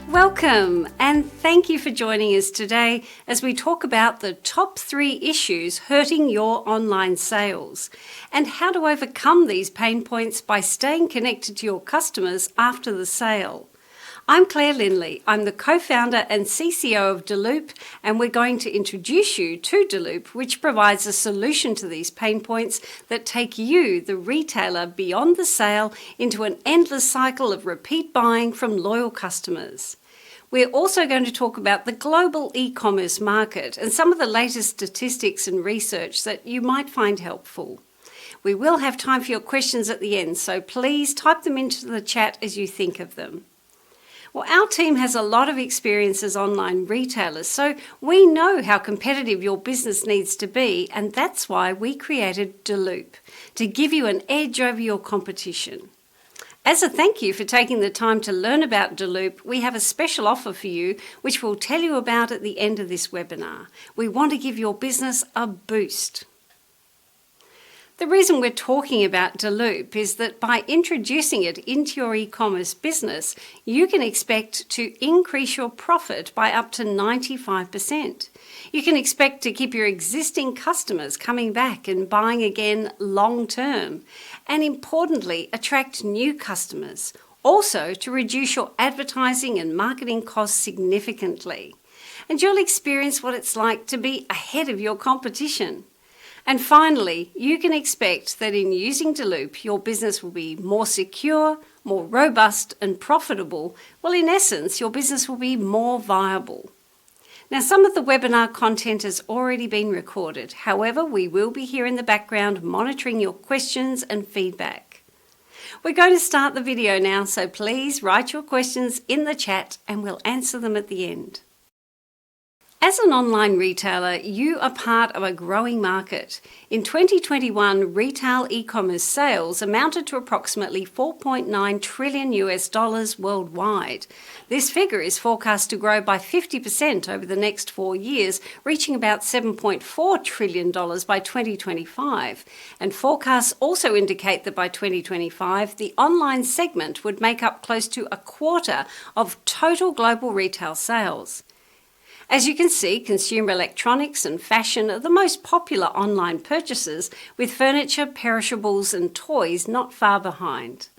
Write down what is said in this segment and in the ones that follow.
Welcome, and thank you for joining us today as we talk about the top 3 issues hurting your online sales and how to overcome these pain points by staying connected to your customers after the sale. I'm Claire Linley. I'm the co-founder and CCO of Deloop, and we're going to introduce you to Deloop, which provides a solution to these pain points that take you, the retailer, beyond the sale into an endless cycle of repeat buying from loyal customers. We're also going to talk about the global e-commerce market and some of the latest statistics and research that you might find helpful. We will have time for your questions at the end, so please type them into the chat as you think of them. Well, our team has a lot of experience as online retailers, so we know how competitive your business needs to be, and that's why we created Deloop, to give you an edge over your competition. As a thank you for taking the time to learn about Deloop, we have a special offer for you, which we'll tell you about at the end of this webinar. We want to give your business a boost. The reason we're talking about Deloop is that by introducing it into your e-commerce business, you can expect to increase your profit by up to 95%. You can expect to keep your existing customers coming back and buying again long term, and importantly, attract new customers. Also, to reduce your advertising and marketing costs significantly. And you'll experience what it's like to be ahead of your competition. And finally, you can expect that in using Deloop, your business will be more secure, more robust and profitable. Well, in essence, your business will be more viable. Now, some of the webinar content has already been recorded. However, we will be here in the background monitoring your questions and feedback. We're going to start the video now, so please write your questions in the chat and we'll answer them at the end. As an online retailer, you are part of a growing market. In 2021, retail e-commerce sales amounted to approximately $4.9 trillion worldwide. This figure is forecast to grow by 50% over the next 4 years, reaching about $7.4 trillion by 2025. And forecasts also indicate that by 2025, the online segment would make up close to a quarter of total global retail sales. As you can see, consumer electronics and fashion are the most popular online purchases, with furniture, perishables and toys not far behind.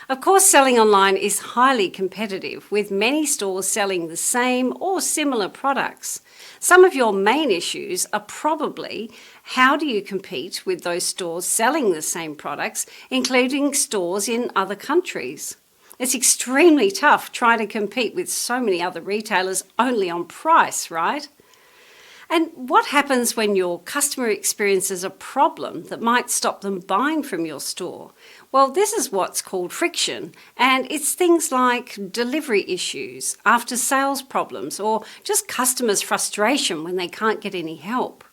Of course, selling online is highly competitive, with many stores selling the same or similar products. Some of your main issues are probably how do you compete with those stores selling the same products, including stores in other countries? It's extremely tough trying to compete with so many other retailers only on price, right? And what happens when your customer experiences a problem that might stop them buying from your store? Well, this is what's called friction, and it's things like delivery issues, after sales problems, or just customers' frustration when they can't get any help.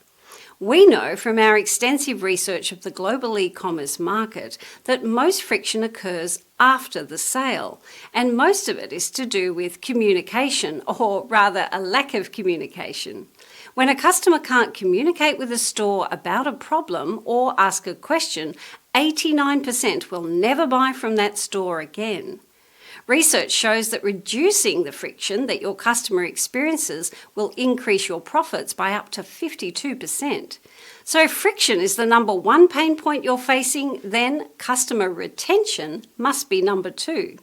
We know from our extensive research of the global e-commerce market that most friction occurs after the sale, and most of it is to do with communication, or rather a lack of communication. When a customer can't communicate with a store about a problem or ask a question, 89% will never buy from that store again. Research shows that reducing the friction that your customer experiences will increase your profits by up to 52%. So if friction is the number 1 pain point you're facing, then customer retention must be number 2.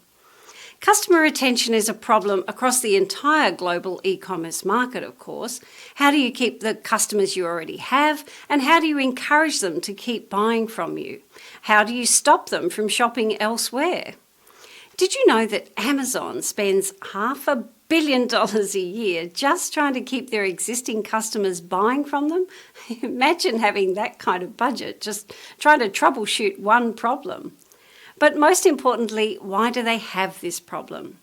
Customer retention is a problem across the entire global e-commerce market, of course. How do you keep the customers you already have, and how do you encourage them to keep buying from you? How do you stop them from shopping elsewhere? Did you know that Amazon spends $500 million a year just trying to keep their existing customers buying from them? Imagine having that kind of budget, just trying to troubleshoot one problem. But most importantly, why do they have this problem?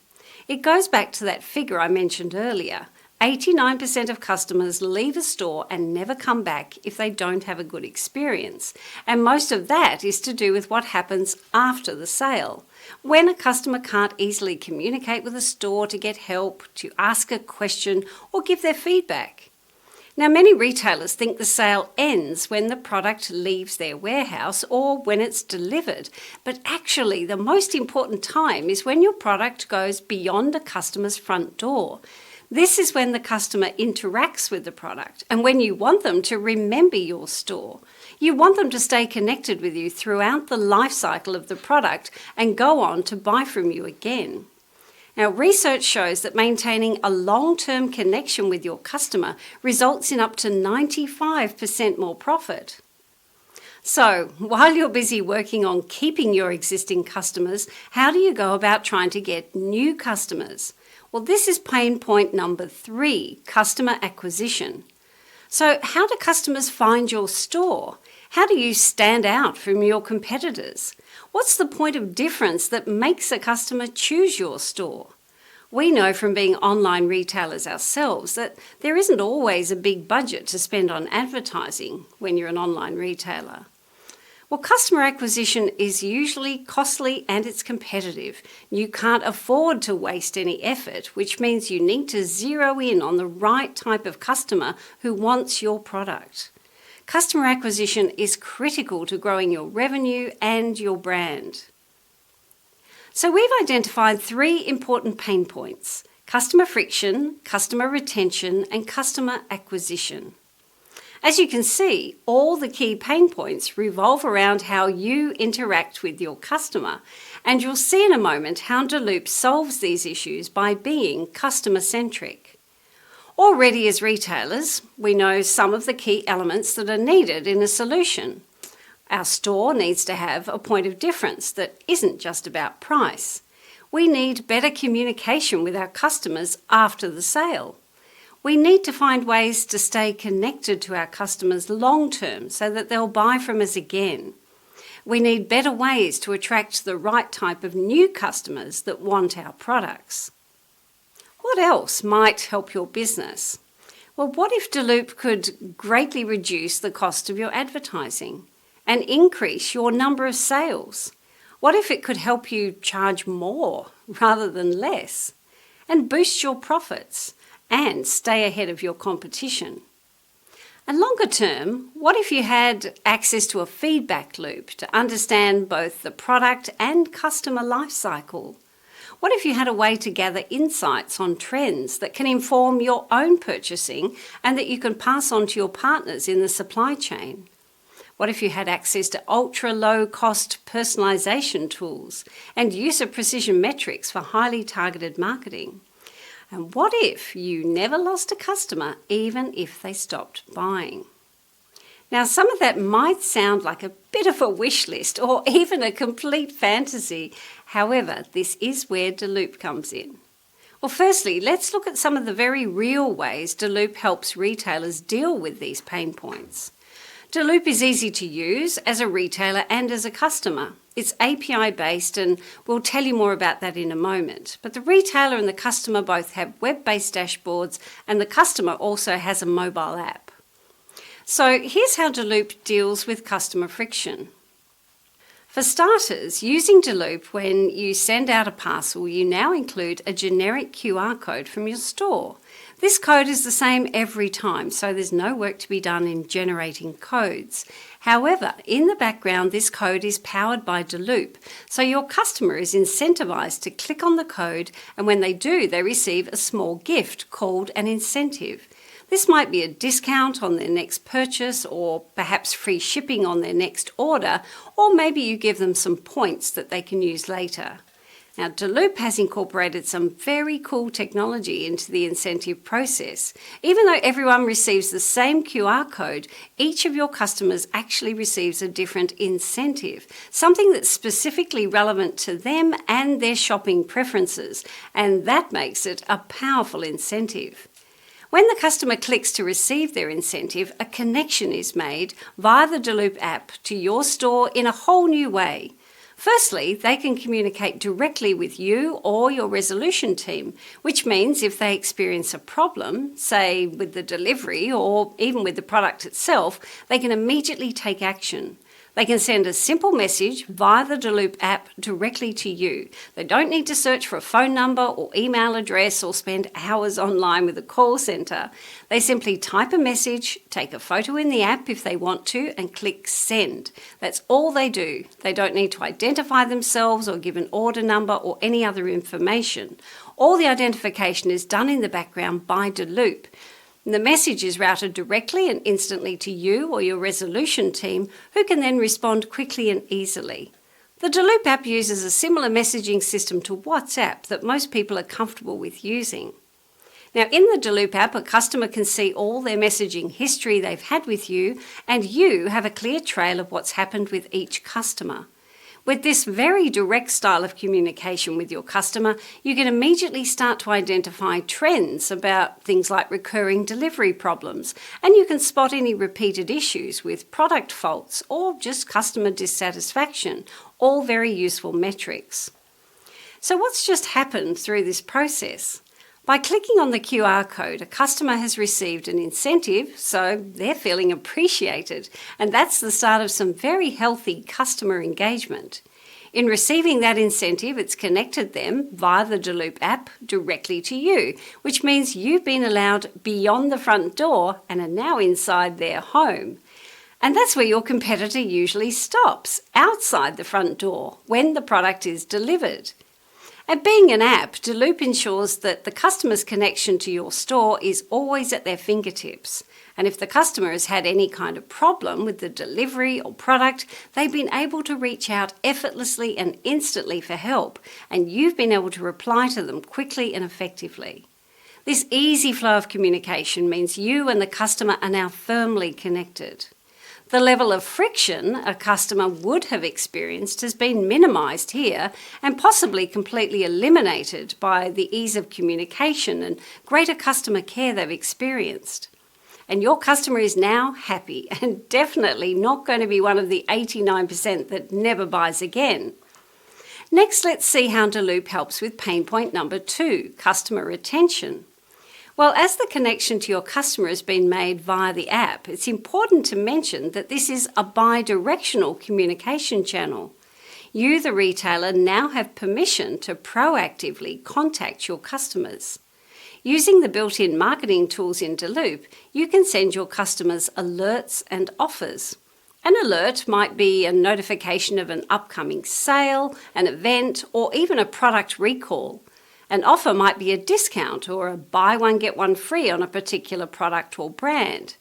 It goes back to that figure I mentioned earlier. 89% of customers leave a store and never come back if they don't have a good experience. And most of that is to do with what happens after the sale. When a customer can't easily communicate with a store to get help, to ask a question, or give their feedback. Now, many retailers think the sale ends when the product leaves their warehouse or when it's delivered, but actually the most important time is when your product goes beyond a customer's front door. This is when the customer interacts with the product and when you want them to remember your store. You want them to stay connected with you throughout the life cycle of the product and go on to buy from you again. Now, research shows that maintaining a long-term connection with your customer results in up to 95% more profit. So, while you're busy working on keeping your existing customers, how do you go about trying to get new customers? Well, this is pain point number 3, customer acquisition. So, how do customers find your store? How do you stand out from your competitors? What's the point of difference that makes a customer choose your store? We know from being online retailers ourselves that there isn't always a big budget to spend on advertising when you're an online retailer. Well, customer acquisition is usually costly and it's competitive. You can't afford to waste any effort, which means you need to zero in on the right type of customer who wants your product. Customer acquisition is critical to growing your revenue and your brand. So we've identified 3 important pain points: customer friction, customer retention, and customer acquisition. As you can see, all the key pain points revolve around how you interact with your customer, and you'll see in a moment how Deloop solves these issues by being customer-centric. Already as retailers, we know some of the key elements that are needed in a solution. Our store needs to have a point of difference that isn't just about price. We need better communication with our customers after the sale. We need to find ways to stay connected to our customers long term so that they'll buy from us again. We need better ways to attract the right type of new customers that want our products. What else might help your business? Well, what if Deloop could greatly reduce the cost of your advertising and increase your number of sales? What if it could help you charge more rather than less and boost your profits and stay ahead of your competition? And longer term, what if you had access to a feedback loop to understand both the product and customer life cycle? What if you had a way to gather insights on trends that can inform your own purchasing and that you can pass on to your partners in the supply chain? What if you had access to ultra-low-cost personalization tools and use of precision metrics for highly targeted marketing? And what if you never lost a customer even if they stopped buying? Now, some of that might sound like a bit of a wish list or even a complete fantasy. However, this is where Deloop comes in. Well, firstly, let's look at some of the very real ways Deloop helps retailers deal with these pain points. Deloop is easy to use as a retailer and as a customer. It's API-based, and we'll tell you more about that in a moment. But the retailer and the customer both have web-based dashboards, and the customer also has a mobile app. So here's how Deloop deals with customer friction. For starters, using Deloop, when you send out a parcel, you now include a generic QR code from your store. This code is the same every time, so there's no work to be done in generating codes. However, in the background, this code is powered by Deloop, so your customer is incentivized to click on the code, and when they do, they receive a small gift called an incentive. This might be a discount on their next purchase, or perhaps free shipping on their next order, or maybe you give them some points that they can use later. Now, Deloop has incorporated some very cool technology into the incentive process. Even though everyone receives the same QR code, each of your customers actually receives a different incentive, something that's specifically relevant to them and their shopping preferences, and that makes it a powerful incentive. When the customer clicks to receive their incentive, a connection is made via the Deloop app to your store in a whole new way. Firstly, they can communicate directly with you or your resolution team, which means if they experience a problem, say with the delivery or even with the product itself, they can immediately take action. They can send a simple message via the Deloop app directly to you. They don't need to search for a phone number or email address or spend hours online with a call centre. They simply type a message, take a photo in the app if they want to, and click send. That's all they do. They don't need to identify themselves or give an order number or any other information. All the identification is done in the background by Deloop. The message is routed directly and instantly to you or your resolution team, who can then respond quickly and easily. The Deloop app uses a similar messaging system to WhatsApp that most people are comfortable with using. Now, in the Deloop app, a customer can see all their messaging history they've had with you, and you have a clear trail of what's happened with each customer. With this very direct style of communication with your customer, you can immediately start to identify trends about things like recurring delivery problems, and you can spot any repeated issues with product faults or just customer dissatisfaction, all very useful metrics. So what's just happened through this process? By clicking on the QR code, a customer has received an incentive, so they're feeling appreciated, and that's the start of some very healthy customer engagement. In receiving that incentive, it's connected them via the Deloop app directly to you, which means you've been allowed beyond the front door and are now inside their home. And that's where your competitor usually stops, outside the front door, when the product is delivered. And being an app, Deloop ensures that the customer's connection to your store is always at their fingertips. And if the customer has had any kind of problem with the delivery or product, they've been able to reach out effortlessly and instantly for help, and you've been able to reply to them quickly and effectively. This easy flow of communication means you and the customer are now firmly connected. The level of friction a customer would have experienced has been minimised here and possibly completely eliminated by the ease of communication and greater customer care they've experienced. And your customer is now happy and definitely not going to be one of the 89% that never buys again. Next, let's see how Deloop helps with pain point number 2, customer retention. Well, as the connection to your customer has been made via the app, it's important to mention that this is a bi-directional communication channel. You, the retailer, now have permission to proactively contact your customers. Using the built-in marketing tools in Deloop, you can send your customers alerts and offers. An alert might be a notification of an upcoming sale, an event, or even a product recall. An offer might be a discount or a buy one get one free on a particular product or brand.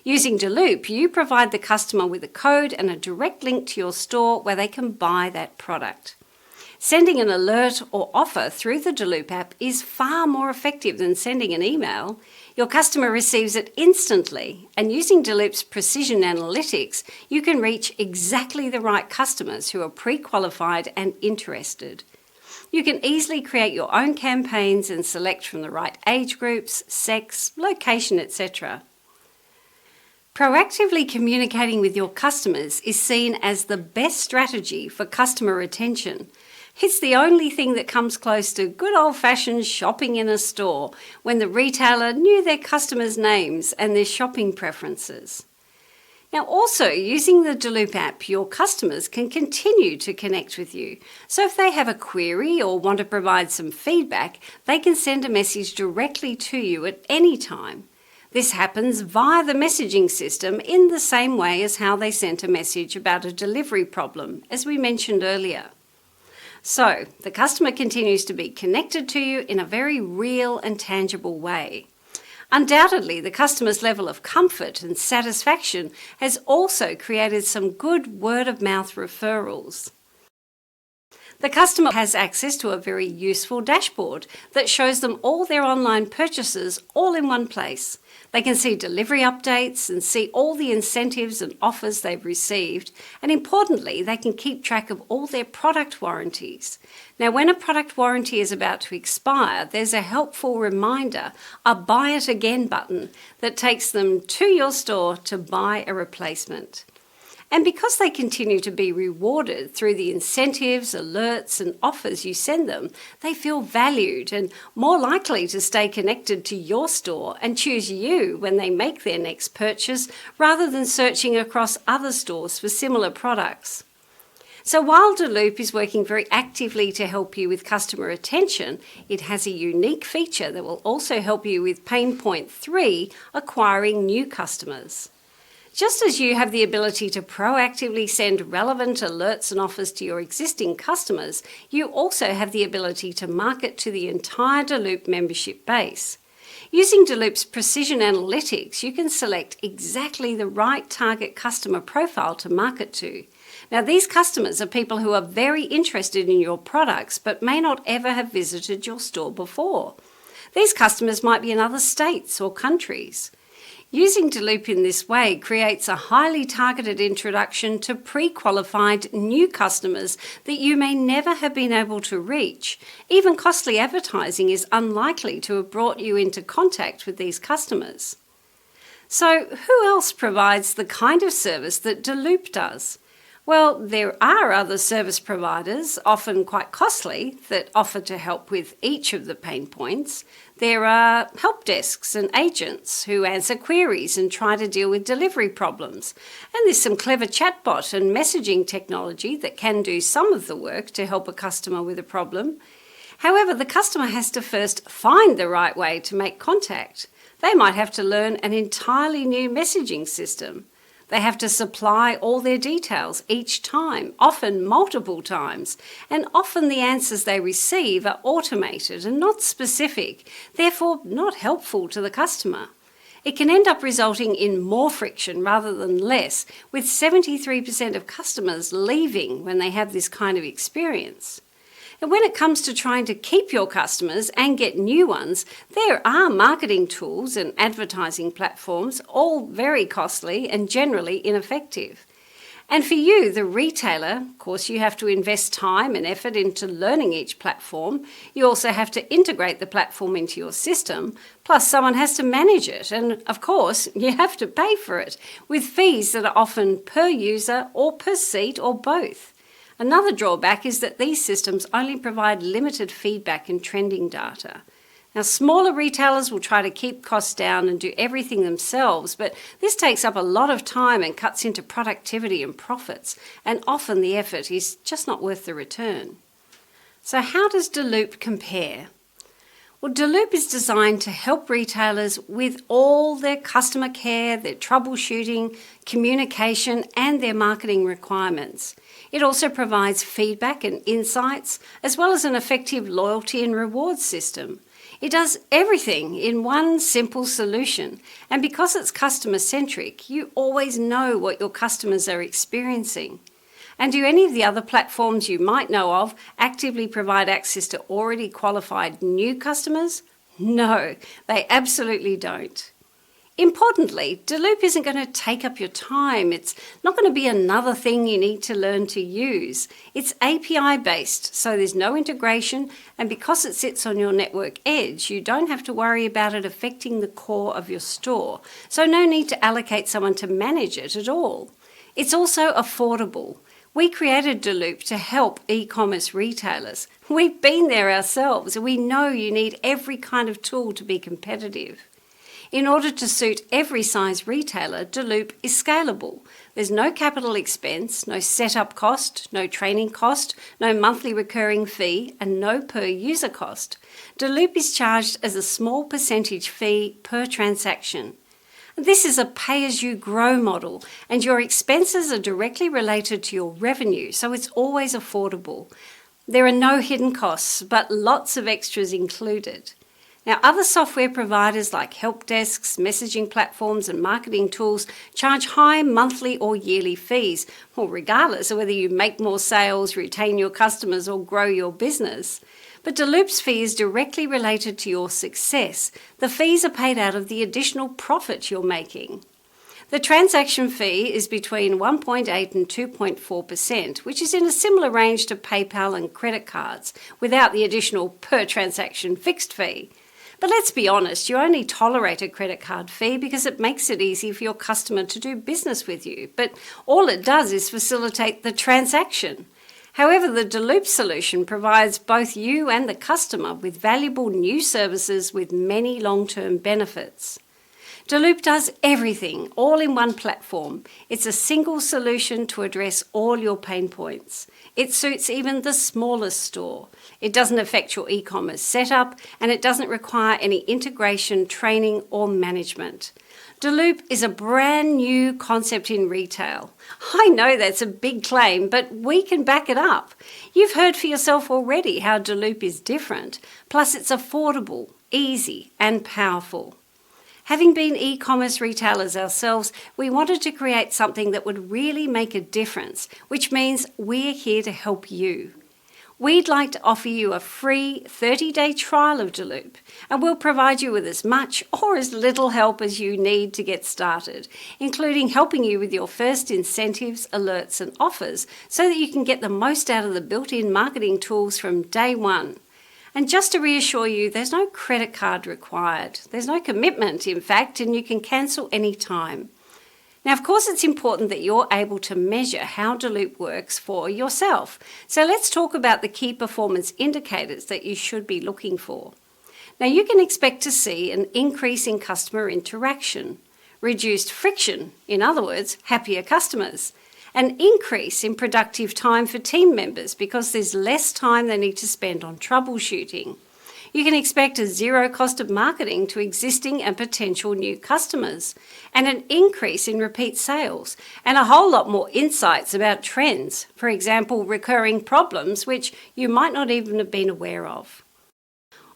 Using Deloop, you provide the customer with a code and a direct link to your store where they can buy that product. Sending an alert or offer through the Deloop app is far more effective than sending an email. Your customer receives it instantly, and using Deloop's precision analytics, you can reach exactly the right customers who are pre-qualified and interested. You can easily create your own campaigns and select from the right age groups, sex, location, etc. Proactively communicating with your customers is seen as the best strategy for customer retention. It's the only thing that comes close to good old-fashioned shopping in a store, when the retailer knew their customers' names and their shopping preferences. Now, also, using the Deloop app, your customers can continue to connect with you. So if they have a query or want to provide some feedback, they can send a message directly to you at any time. This happens via the messaging system in the same way as how they sent a message about a delivery problem, as we mentioned earlier. So, the customer continues to be connected to you in a very real and tangible way. Undoubtedly, the customer's level of comfort and satisfaction has also created some good word-of-mouth referrals. The customer has access to a very useful dashboard that shows them all their online purchases all in one place. They can see delivery updates and see all the incentives and offers they've received, and importantly, they can keep track of all their product warranties. Now, when a product warranty is about to expire, there's a helpful reminder, a Buy It Again button that takes them to your store to buy a replacement. And because they continue to be rewarded through the incentives, alerts, and offers you send them, they feel valued and more likely to stay connected to your store and choose you when they make their next purchase rather than searching across other stores for similar products. So while Deloop is working very actively to help you with customer retention, it has a unique feature that will also help you with pain point 3, acquiring new customers. Just as you have the ability to proactively send relevant alerts and offers to your existing customers, you also have the ability to market to the entire Deloop membership base. Using Deloop's precision analytics, you can select exactly the right target customer profile to market to. Now, these customers are people who are very interested in your products but may not ever have visited your store before. These customers might be in other states or countries. Using Deloop in this way creates a highly targeted introduction to pre-qualified new customers that you may never have been able to reach. Even costly advertising is unlikely to have brought you into contact with these customers. So, who else provides the kind of service that Deloop does? Well, there are other service providers, often quite costly, that offer to help with each of the pain points. There are help desks and agents who answer queries and try to deal with delivery problems. And there's some clever chatbot and messaging technology that can do some of the work to help a customer with a problem. However, the customer has to first find the right way to make contact. They might have to learn an entirely new messaging system. They have to supply all their details each time, often multiple times, and often the answers they receive are automated and not specific, therefore not helpful to the customer. It can end up resulting in more friction rather than less, with 73% of customers leaving when they have this kind of experience. And when it comes to trying to keep your customers and get new ones, there are marketing tools and advertising platforms, all very costly and generally ineffective. And for you, the retailer, of course, you have to invest time and effort into learning each platform. You also have to integrate the platform into your system, plus someone has to manage it. And of course, you have to pay for it, with fees that are often per user or per seat or both. Another drawback is that these systems only provide limited feedback and trending data. Now, smaller retailers will try to keep costs down and do everything themselves, but this takes up a lot of time and cuts into productivity and profits, and often the effort is just not worth the return. So how does Deloop compare? Well, Deloop is designed to help retailers with all their customer care, their troubleshooting, communication, and their marketing requirements. It also provides feedback and insights, as well as an effective loyalty and reward system. It does everything in one simple solution, and because it's customer-centric, you always know what your customers are experiencing. And do any of the other platforms you might know of actively provide access to already qualified new customers? No, they absolutely don't. Importantly, Deloop isn't going to take up your time. It's not going to be another thing you need to learn to use. It's API-based, so there's no integration, and because it sits on your network edge, you don't have to worry about it affecting the core of your store. So no need to allocate someone to manage it at all. It's also affordable. We created Deloop to help e-commerce retailers. We've been there ourselves, and we know you need every kind of tool to be competitive. In order to suit every size retailer, Deloop is scalable. There's no capital expense, no setup cost, no training cost, no monthly recurring fee, and no per user cost. Deloop is charged as a small percentage fee per transaction. This is a pay-as-you-grow model, and your expenses are directly related to your revenue, so it's always affordable. There are no hidden costs, but lots of extras included. Now, other software providers like help desks, messaging platforms, and marketing tools charge high monthly or yearly fees, well, regardless of whether you make more sales, retain your customers, or grow your business. But Deloop's fee is directly related to your success. The fees are paid out of the additional profit you're making. The transaction fee is between 1.8 and 2.4%, which is in a similar range to PayPal and credit cards, without the additional per transaction fixed fee. But let's be honest, you only tolerate a credit card fee because it makes it easy for your customer to do business with you. But all it does is facilitate the transaction. However, the Deloop solution provides both you and the customer with valuable new services with many long-term benefits. Deloop does everything, all in one platform. It's a single solution to address all your pain points. It suits even the smallest store. It doesn't affect your e-commerce setup, and it doesn't require any integration, training, or management. Deloop is a brand new concept in retail. I know that's a big claim, but we can back it up. You've heard for yourself already how Deloop is different. Plus, it's affordable, easy, and powerful. Having been e-commerce retailers ourselves, we wanted to create something that would really make a difference, which means we're here to help you. We'd like to offer you a free 30-day trial of Deloop, and we'll provide you with as much or as little help as you need to get started, including helping you with your first incentives, alerts, and offers so that you can get the most out of the built-in marketing tools from day one. And just to reassure you, there's no credit card required. There's no commitment, in fact, and you can cancel any time. Now, of course, it's important that you're able to measure how Deloop works for yourself. So let's talk about the key performance indicators that you should be looking for. Now, you can expect to see an increase in customer interaction, reduced friction, in other words, happier customers, an increase in productive time for team members because there's less time they need to spend on troubleshooting. You can expect a zero cost of marketing to existing and potential new customers, and an increase in repeat sales, and a whole lot more insights about trends, for example, recurring problems which you might not even have been aware of.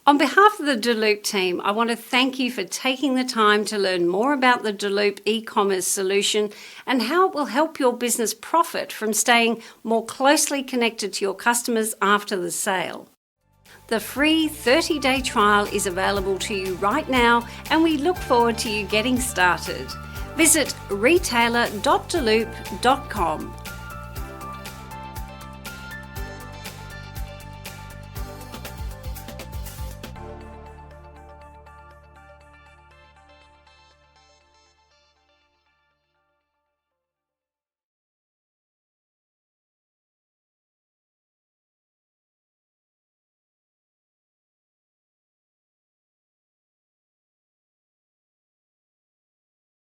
On behalf of the Deloop team, I want to thank you for taking the time to learn more about the Deloop e-commerce solution and how it will help your business profit from staying more closely connected to your customers after the sale. The free 30-day trial is available to you right now, and we look forward to you getting started. Visit retailer.deloop.com